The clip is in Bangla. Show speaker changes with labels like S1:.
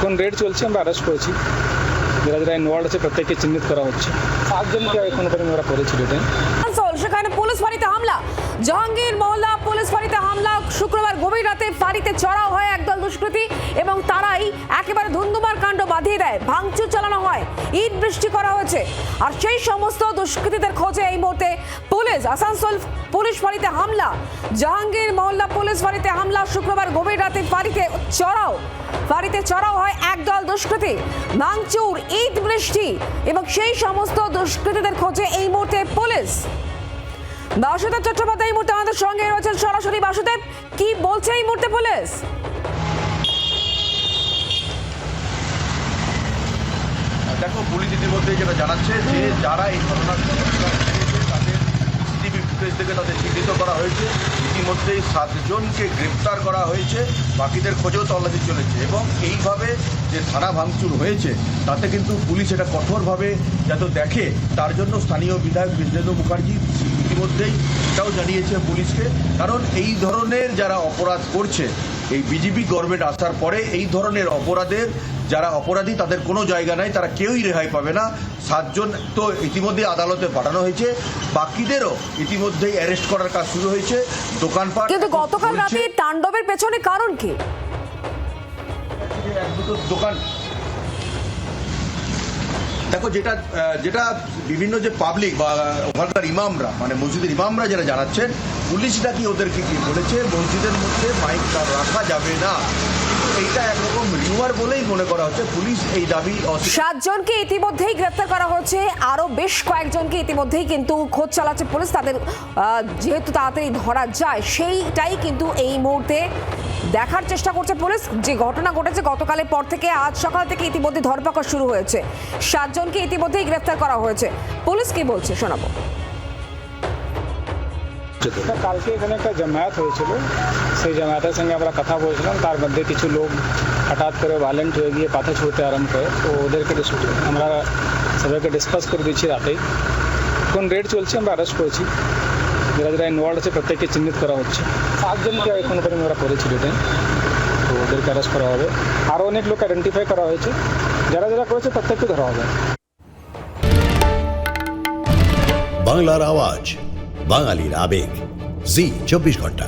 S1: এখন রেড চলছে, আমরা অ্যারেস্ট করেছি। যারা যারা ইনভলভ আছে প্রত্যেককে চিহ্নিত করা হচ্ছে। 7 জনকে এখন পর্যন্ত আমরা করেছি রিটেন।
S2: সেখানে পুলিশ ফাঁড়িতে হামলা, জাহাঙ্গীর মহল্লা পুলিশ ফাঁড়িতে হামলা। শুক্রবার গভীর রাতে ফাঁড়িতে চড়াও হয় একদল দুষ্কৃতী এবং তারাই একেবারে ধুন্ধুমার কাণ্ড বাঁধিয়ে দেয়। ভাঙচুর চালানো হয়, ইট বৃষ্টি করা হয়েছে। আর সেই সমস্ত দুষ্কৃতীদের খোঁজে এই মুহূর্তে পুলিশ। আসানসোল পুলিশ ফাঁড়িতে হামলা, জাহাঙ্গীর মহল্লা পুলিশ ফাঁড়িতে হামলা। শুক্রবার গভীর রাতে ফাঁড়িতে চড়াও হয় একদল দুষ্কৃতী। ভাঙচুর, ইট বৃষ্টি এবং সেই সমস্ত দুষ্কৃতীদের খোঁজে এই মুহূর্তে পুলিশ। বাসুদেব চট্টোপাধ্যায় এই মুহূর্তে আমাদের সঙ্গে রয়েছেন সরাসরি। বাসুদেব, কি বলছে এই মুহূর্তে পুলিশ?
S3: দেখো, পুলিশ ইতিমধ্যে যেটা জানাচ্ছে যে যারা এই ঘটনার তাদের সিসিটিভি ফুটেজ থেকে তাদের চিহ্নিত করা হয়েছে। ইতিমধ্যেই 7 জনকে গ্রেপ্তার করা হয়েছে, বাকিদের খোঁজেও তল্লাশি চলেছে। এবং এইভাবে যে থানা ভাঙচুর হয়েছে তাতে কিন্তু পুলিশ এটা কঠোরভাবে যাতে দেখে, তার জন্য স্থানীয় বিধায়ক বিজেন্দ্র মুখার্জি ইতিমধ্যেই এটাও জানিয়েছে পুলিশকে। কারণ এই ধরনের যারা অপরাধ করছে, এই বিজেপি গভর্নমেন্ট আসার পরে এই ধরনের অপরাধের যারা অপরাধী তাদের কোনো জায়গা নাই, তারা কেউই রেহাই পাবে না। 7 জন তো ইতিমধ্যে আদালতে পাঠানো হয়েছে, বাকিদেরও ইতিমধ্যেই অ্যারেস্ট করার কাজ শুরু হয়েছে। দোকানপাট
S2: কিন্তু গতকাল রাতে তাণ্ডবের পেছনে কারণ কি?
S3: দোকান দেখো, যেটা বিভিন্ন যে পাবলিক বা ওখানকার ইমামরা, মানে মসজিদের ইমামরা যারা জানাচ্ছেন, পুলিশ নাকি ওদেরকে কি বলেছে, মসজিদের মধ্যে মাইক রাখা যাবে না। এইটা একরকম রিউমার বলেই মনে করা হচ্ছে। পুলিশ এই দাবি
S2: 7 জনকে ইতিমধ্যেই গ্রেফতার করা হয়েছে, আরো বেশ কয়েকজনকে ইতিমধ্যেই কিন্তু খোঁজ চালাচ্ছে পুলিশ। তাদের যেহেতু তাড়াতাড়ি ধরা যায় সেইটাই কিন্তু এই মুহূর্তে দেখার চেষ্টা করছে পুলিশ। যে ঘটনা ঘটেছে গতকালের পর থেকে আজ সকাল থেকে ইতিমধ্যে ধরপাকড় শুরু হয়েছে। 7 জনকে ইতিমধ্যেই গ্রেফতার করা হয়েছে। পুলিশ কি বলছে শোনাবো।
S1: কালকে এখানে একটা জামায়াত হয়েছিল, সেই জামায়াতের সঙ্গে আমরা কথা বলছিলাম। তার মধ্যে কিছু লোক হঠাৎ করে ভায়োলেন্ট হয়ে গিয়ে পাথর ছুঁড়তে আরম্ভ করে। তো ওদেরকে আমরা সবাইকে ডিসকাস করে দিচ্ছি রাতেই। এখন রেড চলছে, আমরা অ্যারেস্ট করেছি। যারা যারা ইনভলভ আছে প্রত্যেককে চিহ্নিত করা হচ্ছে। 7 জনকে এখন পর্যন্ত আমরা করেছি রিটেন। তো ওদেরকে অ্যারেস্ট করা হবে। আরও অনেক লোক আইডেন্টিফাই করা হয়েছে, যারা যারা করেছে প্রত্যেককে ধরা হবে।
S4: বাংলার আওয়াজ, বাঙালির আবেগ, জি 24 ঘন্টা।